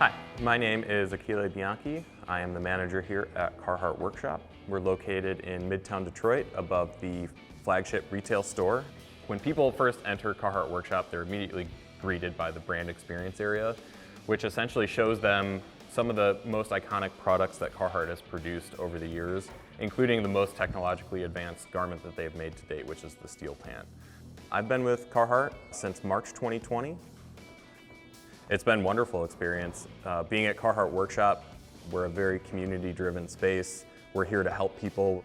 Hi, my name is Achille Bianchi. I am the manager here at Carhartt Workshop. We're located in Midtown Detroit above the flagship retail store. When people first enter Carhartt Workshop, they're immediately greeted by the brand experience area, which essentially shows them some of the most iconic products that Carhartt has produced over the years, including the most technologically advanced garment that they've made to date, which is the steel pant. I've been with Carhartt since March 2020. It's been a wonderful experience. Being at Carhartt Workshop, we're a very community-driven space. We're here to help people.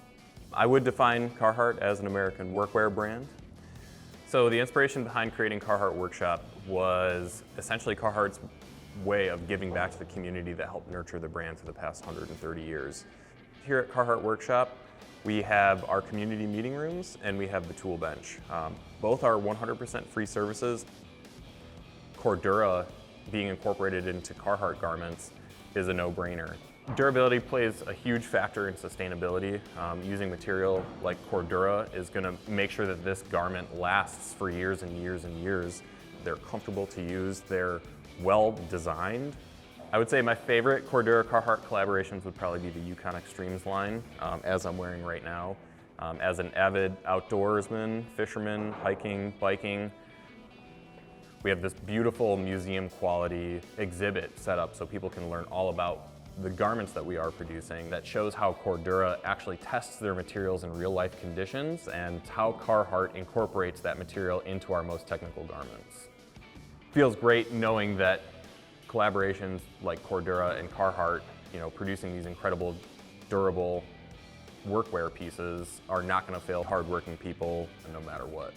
I would define Carhartt as an American workwear brand. So the inspiration behind creating Carhartt Workshop was essentially Carhartt's way of giving back to the community that helped nurture the brand for the past 130 years. Here at Carhartt Workshop, we have our community meeting rooms and we have the tool bench. Both are 100% free services. CORDURA being incorporated into Carhartt garments is a no-brainer. Durability plays a huge factor in sustainability. Using material like CORDURA is going to make sure that this garment lasts for years and years and years. They're comfortable to use, they're well designed. I would say my favorite CORDURA Carhartt collaborations would probably be the Yukon Extremes line, as I'm wearing right now. As an avid outdoorsman, fisherman, hiking, biking, we have this beautiful museum quality exhibit set up so people can learn all about the garments that we are producing that shows how CORDURA actually tests their materials in real life conditions and how Carhartt incorporates that material into our most technical garments. Feels great knowing that collaborations like CORDURA and Carhartt, producing these incredible, durable workwear pieces are not going to fail hardworking people no matter what.